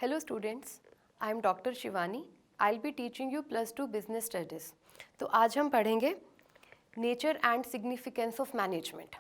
Hello students, I am Dr. Shivani. I'll be teaching you +2 Business Studies. तो आज हम पढ़ेंगे Nature and Significance of Management.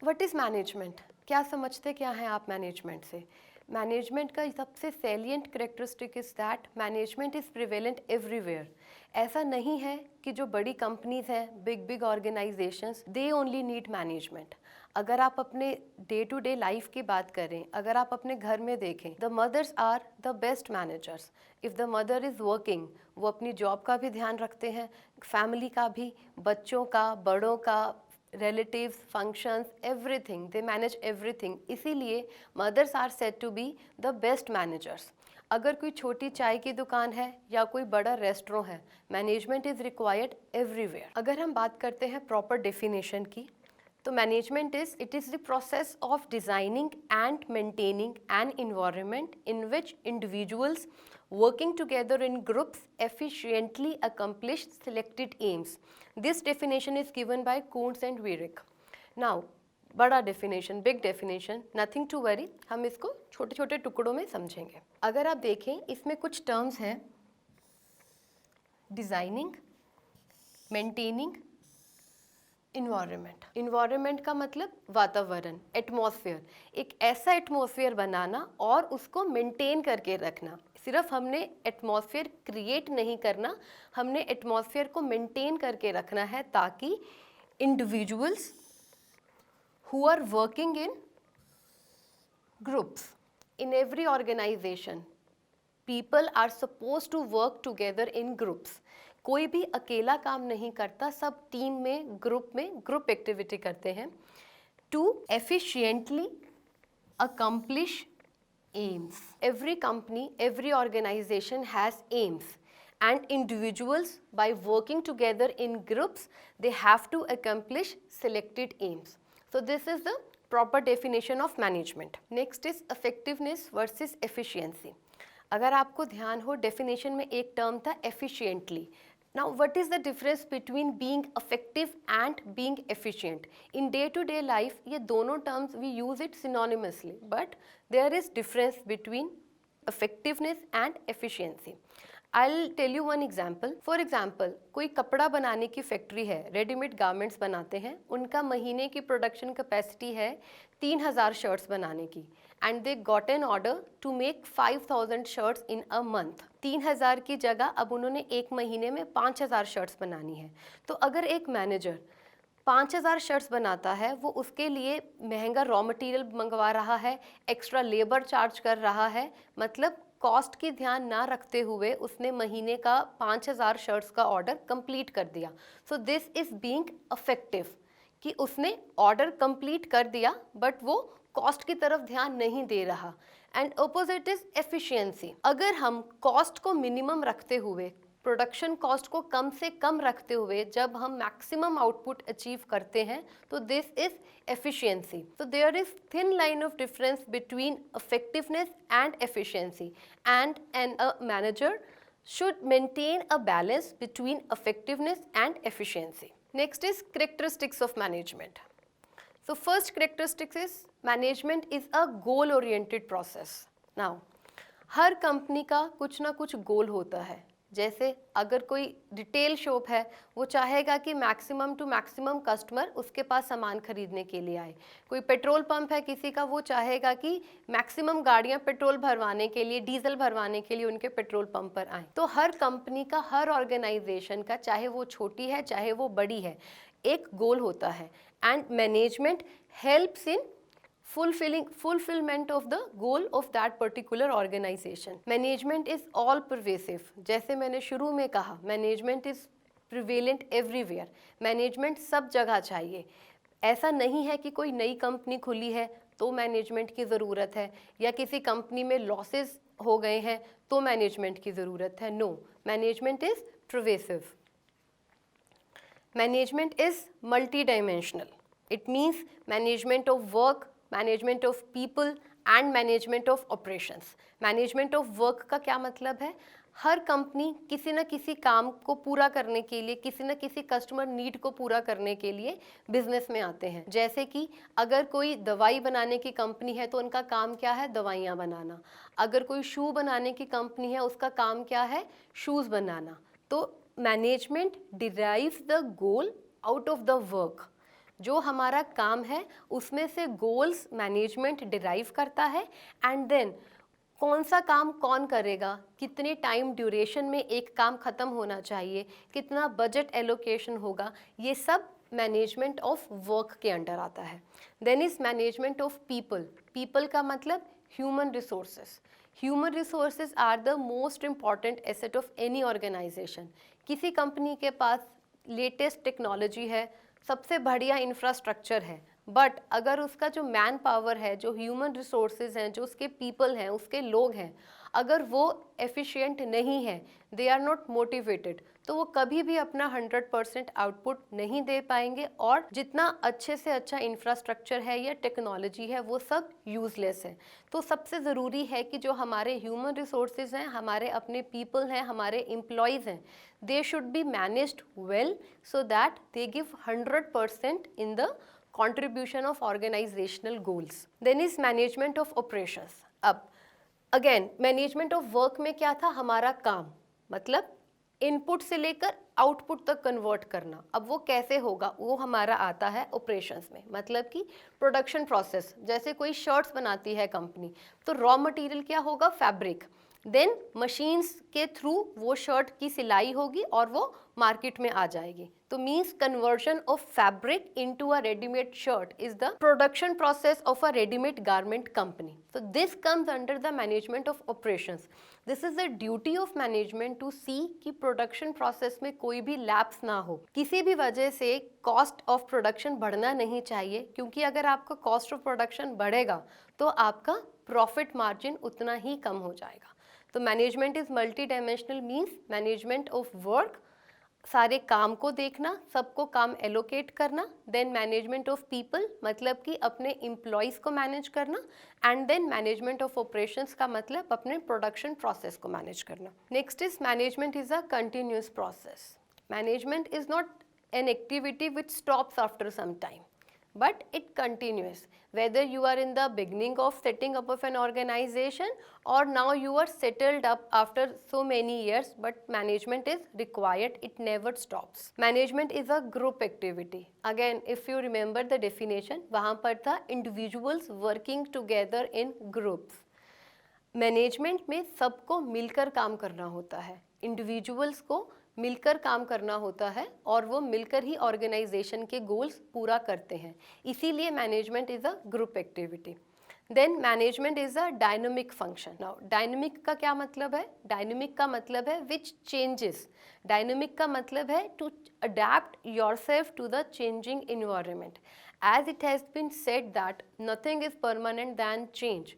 What is management? क्या समझते क्या हैं आप मैनेजमेंट से? मैनेजमेंट का सबसे salient characteristic is that management is prevalent everywhere. ऐसा नहीं है कि जो बड़ी कंपनीज हैं, big organisations, they only need management. अगर आप अपने डे टू डे लाइफ की बात करें, अगर आप अपने घर में देखें, the mothers are the best managers. If the mother is working, वो अपनी जॉब का भी ध्यान रखते हैं, फैमिली का भी, बच्चों का, बड़ों का, relatives, functions, everything, they manage everything. इसीलिए mothers are said to be the best managers. अगर कोई छोटी चाय की दुकान है या कोई बड़ा रेस्टोरेंट है, मैनेजमेंट इज़ रिक्वायर्ड एवरीवेयर. अगर हम बात करते हैं प्रॉपर डेफिनेशन की, तो management it is the process of designing and maintaining an environment in which individuals working together in groups efficiently accomplish selected aims. This definition is given by Kuntz and Wierig. Now, बड़ा definition, big definition, nothing to worry, हम इसको छोटे छोटे टुकड़ों में समझेंगे. अगर आप देखें, इसमें कुछ terms हैं: डिज़ाइनिंग, मेंटेनिंग, इन्वायरमेंट. इन्वायरमेंट का मतलब वातावरण, एटमॉस्फेयर. एक ऐसा एटमॉस्फेयर बनाना और उसको मेंटेन करके रखना. सिर्फ हमने एटमॉस्फेयर क्रिएट नहीं करना, हमने एटमॉस्फेयर को मेंटेन करके रखना है ताकि individuals who are working in groups in every organization, people are suppose to work together in groups. कोई भी अकेला काम नहीं करता, सब टीम में, ग्रुप एक्टिविटी करते हैं. To efficiently accomplish aims. Every company, every organization has aims, and individuals, by working together in groups, they have to accomplish selected aims. So this is the proper definition of management. Next is effectiveness versus efficiency. अगर आपको ध्यान हो, definition में एक term था efficiently. Now, what is the difference between being effective and being efficient? In day-to-day life, ये दोनों terms we use it synonymously, but there is difference between effectiveness and efficiency. I'll tell you one example. For example, कोई कपड़ा बनाने की factory है, readymade garments बनाते हैं, उनका महीने की प्रोडक्शन कैपेसिटी है 3000 शर्ट्स बनाने की, and they got an order to make 5000 shirts in a month. 3000 की जगह अब उन्होंने एक महीने में 5000 शर्ट्स बनानी है. तो अगर एक मैनेजर 5000 शर्ट्स बनाता है, वो उसके लिए महंगा रॉ मटेरियल मंगवा रहा है, एक्स्ट्रा लेबर चार्ज कर रहा है, मतलब कॉस्ट की ध्यान ना रखते हुए उसने महीने का 5000 शर्ट्स का ऑर्डर कंप्लीट कर दिया. So this is being effective, कि उसने ऑर्डर कंप्लीट कर दिया बट वो कॉस्ट की तरफ ध्यान नहीं दे रहा. And opposite is efficiency. अगर हम कॉस्ट को मिनिमम रखते हुए, प्रोडक्शन कॉस्ट को कम से कम रखते हुए जब हम मैक्सिमम आउटपुट अचीव करते हैं, तो दिस इज एफिशिएंसी. तो there is thin line of difference between effectiveness and efficiency, and a manager should maintain a balance between effectiveness and efficiency. Next is characteristics of management. So first characteristic is management is a goal oriented process. Now, her company का कुछ ना कुछ गोल होता है. जैसे अगर कोई retail shop है, वो चाहेगा कि मैक्सिमम टू मैक्सिमम कस्टमर उसके पास सामान खरीदने के लिए आए. कोई पेट्रोल पंप है किसी का, वो चाहेगा कि मैक्सिमम गाड़ियां पेट्रोल भरवाने के लिए, डीजल भरवाने के लिए उनके पेट्रोल पंप पर आएँ. तो हर कंपनी का, हर ऑर्गेनाइजेशन का, चाहे वो छोटी है चाहे वो बड़ी है, एक गोल होता है. And management helps in fulfillment of the goal of that particular organization. Management is all pervasive. जैसे मैंने शुरू में कहा, management is prevalent everywhere. Management सब जगह चाहिए. ऐसा नहीं है कि कोई नई कंपनी खुली है तो मैनेजमेंट की ज़रूरत है, या किसी कंपनी में लॉसेस हो गए हैं तो मैनेजमेंट की ज़रूरत है. No, management is pervasive. Management is multidimensional. It means management of work, management of people and management of operations. Management of work का क्या मतलब है? हर कंपनी किसी न किसी काम को पूरा करने के लिए, किसी न किसी कस्टमर नीड को पूरा करने के लिए बिजनेस में आते हैं। जैसे कि अगर कोई दवाई बनाने की कंपनी है तो उनका काम क्या है, दवाइयाँ बनाना। अगर कोई शू बनाने की कंपनी है, उसका काम क्या है, शूज़ बनाना। तो management derives the goal out of the work. जो हमारा काम है उसमें से गोल्स मैनेजमेंट डिराइव करता है, एंड देन कौन सा काम कौन करेगा, कितने टाइम ड्यूरेशन में एक काम ख़त्म होना चाहिए, कितना बजट एलोकेशन होगा, ये सब मैनेजमेंट ऑफ वर्क के अंडर आता है। Then is management of people. People का मतलब human resources. Human resources are the most important asset of any organization. किसी कंपनी के पास लेटेस्ट टेक्नोलॉजी है, सबसे बढ़िया इंफ्रास्ट्रक्चर है, बट अगर उसका जो मैन पावर है, जो ह्यूमन रिसोर्सेज हैं, जो उसके पीपल हैं, उसके लोग हैं, अगर वो एफिशिएंट नहीं है, दे आर नॉट मोटिवेटेड, तो वो कभी भी अपना 100% आउटपुट नहीं दे पाएंगे, और जितना अच्छे से अच्छा इंफ्रास्ट्रक्चर है या टेक्नोलॉजी है वो सब यूजलेस है। तो सबसे ज़रूरी है कि जो हमारे ह्यूमन रिसोर्सेज हैं, हमारे अपने पीपल हैं, हमारे एम्प्लॉयज़ हैं, they should be managed well so that they give 100% in the contribution of organizational goals. Then is management of operations. अब अगेन मैनेजमेंट ऑफ वर्क में क्या था, हमारा काम मतलब इनपुट से लेकर आउटपुट तक कन्वर्ट करना। अब वो कैसे होगा, वो हमारा आता है ऑपरेशंस में। मतलब कि प्रोडक्शन प्रोसेस, जैसे कोई शर्ट्स बनाती है कंपनी, तो रॉ मटेरियल क्या होगा, फैब्रिक। देन मशीन्स के थ्रू वो शर्ट की सिलाई होगी और वो मार्केट में आ जाएगी। तो means conversion of fabric into a readymade shirt is the production process of a readymade garment company. So this comes under the management of operations. This is the duty of management to see कि production process में कोई भी lapse ना हो। किसी भी वजह से cost of production बढ़ना नहीं चाहिए, क्योंकि अगर आपका cost of production बढ़ेगा तो आपका profit margin उतना ही कम हो जाएगा। तो management is multi-dimensional means management of work, सारे काम को देखना, सबको काम एलोकेट करना। देन मैनेजमेंट ऑफ पीपल मतलब कि अपने एम्प्लॉयज़ को मैनेज करना, and then management of operations का मतलब अपने प्रोडक्शन प्रोसेस को मैनेज करना। Next is management is a continuous process. Management is not an activity which stops after some time, but it continues, whether you are in the beginning of setting up of an organization or now you are settled up after so many years, but management is required, it never stops. Management is a group activity. Again, if you remember the definition, वहाँ पर था individuals working together in groups. Management में सबको मिलकर काम करना होता है, इंडिविजुअल्स को मिलकर काम करना होता है, और वो मिलकर ही ऑर्गेनाइजेशन के गोल्स पूरा करते हैं। इसीलिए management is a group activity. Then management is a dynamic function. Now dynamic का क्या मतलब है, डायनामिक का मतलब है विच चेंजेस। डायनामिक का मतलब है to adapt yourself to the changing environment. As it has been said that nothing is permanent than change,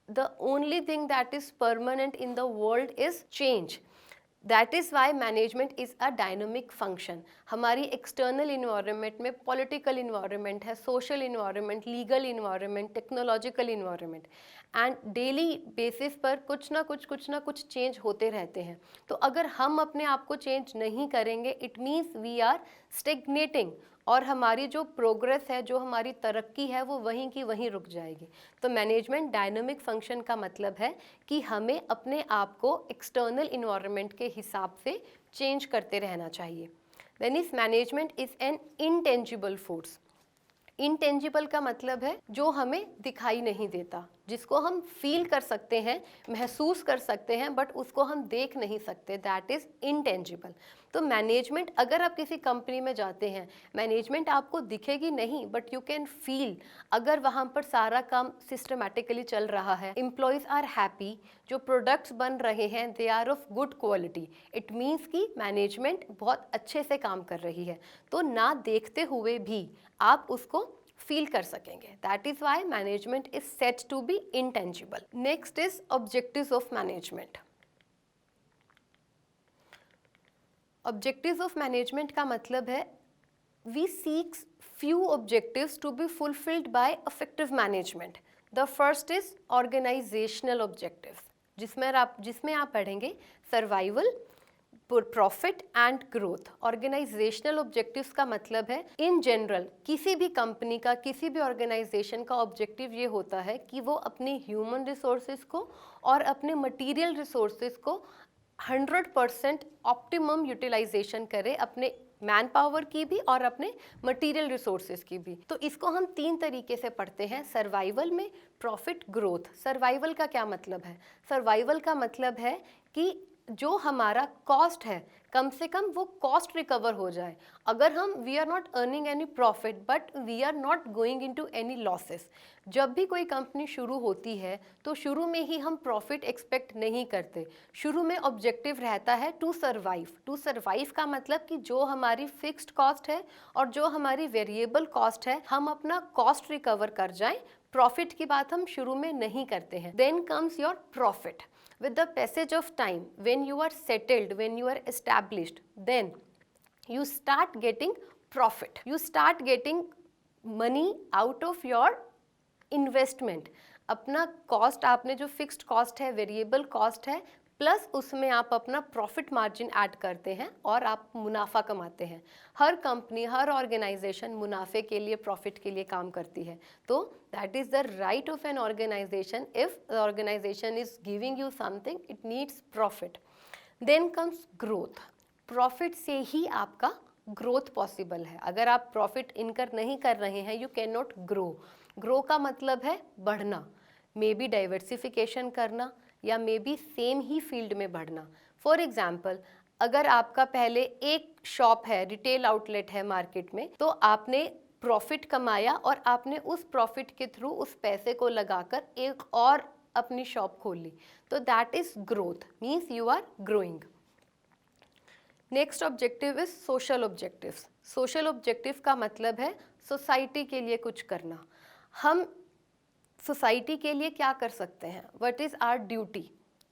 the only thing that is permanent in the world is change. That is why management is a dynamic function. हमारी external environment में political environment है, social environment, legal environment, technological environment, and daily basis पर कुछ ना कुछ change होते रहते हैं। तो अगर हम अपने आप को change नहीं करेंगे, it means we are stagnating, और हमारी जो प्रोग्रेस है, जो हमारी तरक्की है, वो वहीं की वहीं रुक जाएगी। तो मैनेजमेंट डायनामिक फंक्शन का मतलब है कि हमें अपने आप को एक्सटर्नल इन्वायरमेंट के हिसाब से चेंज करते रहना चाहिए। देन इस management is an intangible force. Intangible का मतलब है जो हमें दिखाई नहीं देता, जिसको हम फील कर सकते हैं, महसूस कर सकते हैं, बट उसको हम देख नहीं सकते, दैट इज़ इनटेंजिबल। तो मैनेजमेंट, अगर आप किसी कंपनी में जाते हैं, मैनेजमेंट आपको दिखेगी नहीं, बट यू कैन फील अगर वहाँ पर सारा काम सिस्टमैटिकली चल रहा है, एम्प्लॉयज़ आर हैप्पी, जो प्रोडक्ट्स बन रहे हैं they are of good quality, it means कि मैनेजमेंट बहुत अच्छे से काम कर रही है। तो ना देखते हुए भी आप उसको फील कर सकेंगे। That is why management is set to be intangible. Next is objectives of management. Objectives of management का मतलब है we seek few objectives to be fulfilled by effective management. The first is organizational objectives. जिसमें आप पढ़ेंगे survival, profit and growth. Organizational objectives का मतलब है in general किसी भी कंपनी का, किसी भी ऑर्गेनाइजेशन का ऑब्जेक्टिव ये होता है कि वो अपने ह्यूमन रिसोर्सेज को और अपने मटेरियल रिसोर्सेज को 100% ऑप्टिमम यूटिलाइजेशन करे, अपने मैन पावर की भी और अपने मटेरियल रिसोर्सेज की भी। तो इसको हम 3 तरीके से पढ़ते हैं सर्वाइवल में, प्रॉफिट, ग्रोथ। सर्वाइवल का क्या मतलब है? सर्वाइवल का मतलब है कि जो हमारा कॉस्ट है कम से कम वो कॉस्ट रिकवर हो जाए। अगर हम we are not earning any profit but we are not going into any losses. जब भी कोई कंपनी शुरू होती है तो शुरू में ही हम प्रॉफिट एक्सपेक्ट नहीं करते। शुरू में ऑब्जेक्टिव रहता है टू सर्वाइव। टू सर्वाइव का मतलब कि जो हमारी फिक्स्ड कॉस्ट है और जो हमारी वेरिएबल कॉस्ट है हम अपना कॉस्ट रिकवर कर जाएं। प्रॉफिट की बात हम शुरू में नहीं करते हैं। Then comes your profit. With the passage of time, when you are settled, when you are established, then you start getting profit. You start getting money out of your investment. अपना cost, आपने जो fixed cost है, variable cost है, plus उसमें आप अपना profit margin add करते हैं और आप मुनाफा कमाते हैं। हर कंपनी, हर ऑर्गेनाइजेशन मुनाफे के लिए, प्रॉफिट के लिए काम करती है। तो that is the right of an organization. If the organization is giving you something, it needs profit. Then comes growth. Profit से ही आपका ग्रोथ पॉसिबल है। अगर आप प्रॉफिट इनकर नहीं कर रहे हैं, you can not grow. Grow का मतलब है बढ़ना, मे बी डाइवर्सिफिकेशन करना या may be same he field में बढ़ना। फॉर एग्जाम्पल, अगर आपका पहले एक शॉप है, रिटेल आउटलेट है मार्केट में, तो आपने प्रॉफिट कमाया और आपने उस प्रॉफिट के थ्रू उस पैसे को लगाकर एक और अपनी शॉप खोल ली, तो that is growth, means you are growing. Next objective is social objectives. Social objective का मतलब है सोसाइटी के लिए कुछ करना। हम सोसाइटी के लिए क्या कर सकते हैं? What is our duty?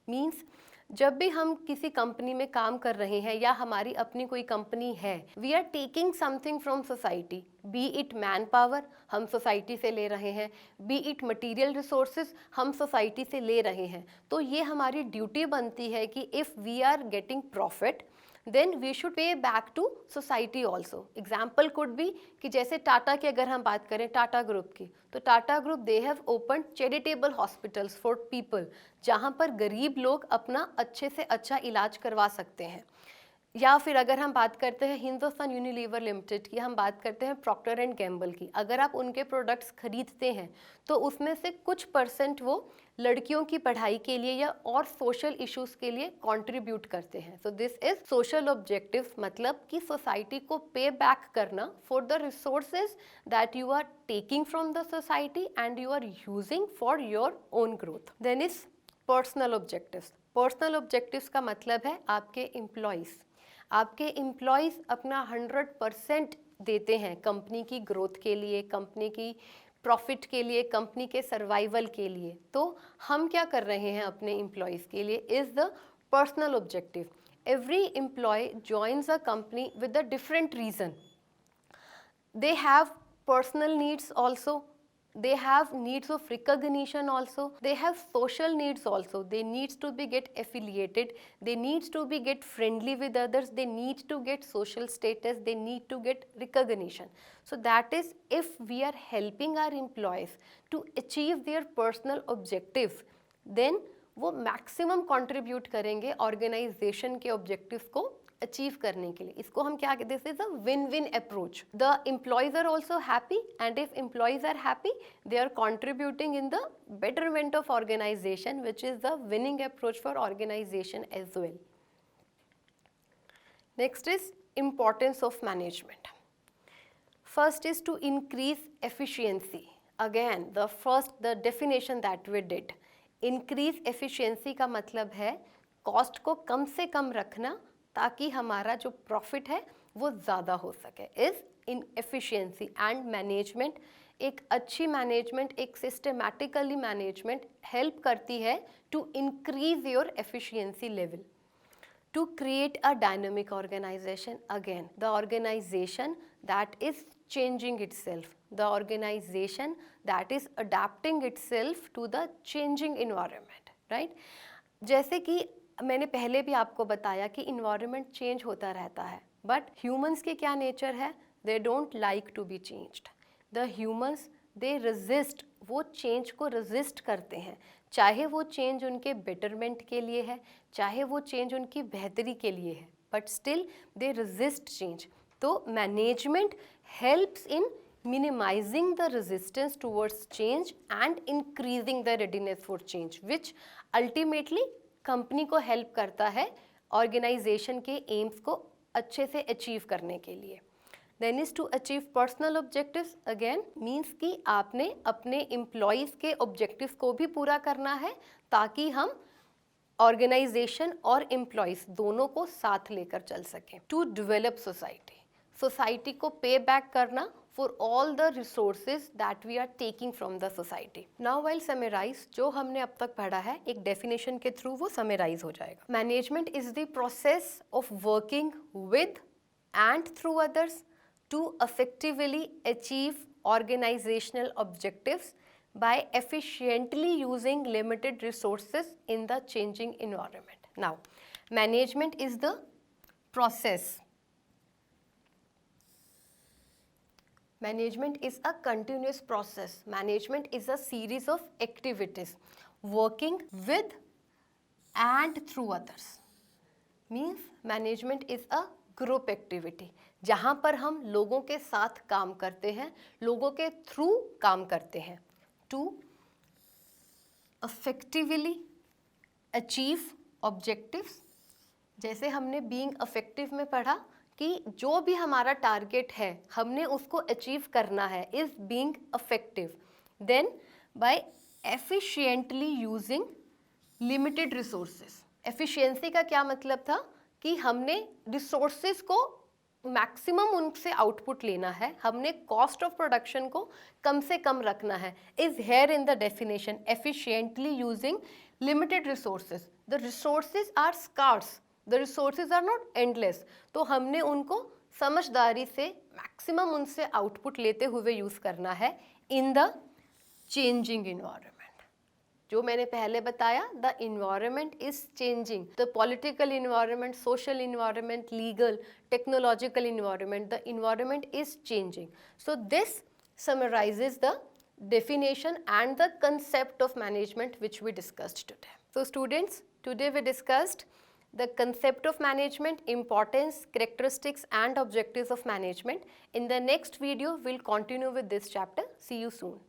Means जब भी हम किसी कंपनी में काम कर रहे हैं या हमारी अपनी कोई कंपनी है, we are taking something from society, be it man power हम सोसाइटी से ले रहे हैं, बी इट मटीरियल रिसोर्सेज हम सोसाइटी से ले रहे हैं। तो ये हमारी ड्यूटी बनती है कि if we are getting profit then we should pay back to society also. Example could be कि जैसे टाटा की अगर हम बात करें, टाटा ग्रुप की, तो Tata group they have open charitable hospitals for people, जहाँ पर गरीब लोग अपना अच्छे से अच्छा इलाज करवा सकते हैं। या फिर अगर हम बात करते हैं हिंदुस्तान यूनिलीवर लिमिटेड की, हम बात करते हैं प्रॉक्टर एंड गैम्बल की, अगर आप उनके प्रोडक्ट्स खरीदते हैं तो उसमें से कुछ परसेंट वो लड़कियों की पढ़ाई के लिए या और सोशल इश्यूज के लिए कंट्रीब्यूट करते हैं। So this is social objective, मतलब कि सोसाइटी को पे बैक करना for the resources that you are taking from the society and you are using for your own growth. Then is personal objectives. Personal objectives का मतलब है आपके employees. आपके employees अपना 100% देते हैं कंपनी की ग्रोथ के लिए, कंपनी की प्रॉफिट के लिए, कंपनी के सर्वाइवल के लिए। तो हम क्या कर रहे हैं अपने एम्प्लॉयज़ के लिए is the personal objective. Every employee joins a company with a different reason. They have personal needs also, they have needs of recognition also, they have social needs also. They needs to be get affiliated, they needs to be get friendly with others, they need to get social status, they need to get recognition. So that is, if we are helping our employees to achieve their personal objectives, then वो maximum contribute करेंगे organization के objectives को achieve करने के लिए। इसको हम क्या कहते हैं? This is a win win approach. The employees are also happy and if employees are happy they are contributing in the betterment of organization, which is the winning approach for organization as well. Next is importance of management. First is to increase efficiency. Again the definition that we did, increase efficiency का मतलब है cost को कम से कम रखना ताकि हमारा जो प्रॉफिट है वो ज़्यादा हो सके, is in efficiency. And management, एक अच्छी मैनेजमेंट, एक सिस्टमैटिकली मैनेजमेंट हेल्प करती है to increase your efficiency level, to create a dynamic organization. Again the organization that is changing itself, the organization that is adapting itself to the changing environment, right? जैसे कि मैंने पहले भी आपको बताया कि इन्वायरमेंट चेंज होता रहता है, बट ह्यूमंस के क्या नेचर है, they don't like to be changed. The humans they resist, वो चेंज को रेजिस्ट करते हैं, चाहे वो चेंज उनके बेटरमेंट के लिए है, चाहे वो चेंज उनकी बेहतरी के लिए है, but still they resist change. तो management helps in minimizing the resistance towards change and increasing the readiness for change, which ultimately company को हेल्प करता है ऑर्गेनाइजेशन के एम्स को अच्छे से अचीव करने के लिए। Then is to achieve personal objectives, again means कि आपने अपने एम्प्लॉयज़ के ऑब्जेक्टिव्स को भी पूरा करना है ताकि हम ऑर्गेनाइजेशन और एम्प्लॉयज़ दोनों को साथ लेकर चल सकें। टू डेवलप सोसाइटी, सोसाइटी को पे बैक करना for all the resources that we are taking from the society. Now while summarize, जो हमने अब तक पढ़ा है एक definition के through वो summarize हो जाएगा। Management is the process of working with and through others to effectively achieve organizational objectives by efficiently using limited resources in the changing environment. Now, management is the process. Management is a continuous process. Management is a series of activities working with and through others. Means management is a group activity जहाँ पर हम लोगों के साथ काम करते हैं, लोगों के थ्रू काम करते हैं to effectively achieve objectives। जैसे हमने being effective में पढ़ा कि जो भी हमारा टारगेट है हमने उसको अचीव करना है, is being effective. Then by efficiently using limited resources. Efficiency का क्या मतलब था कि हमने रिसोर्सेज को मैक्सिमम उनसे आउटपुट लेना है, हमने कॉस्ट ऑफ प्रोडक्शन को कम से कम रखना है, is here in the definition efficiently using limited resources. The resources are scarce, the resources are not endless, तो हमने उनको समझदारी से मैक्सिमम उनसे आउटपुट लेते हुए यूज़ करना है इन द चेंजिंग इन्वायरमेंट। जो मैंने पहले बताया, the environment is changing, the political environment, social environment, legal, technological environment, the environment is changing. So this summarizes the definition and the concept of management which we discussed today. So students, today we discussed the concept of management, importance, characteristics and objectives of management. In the next video, we'll continue with this chapter. See you soon.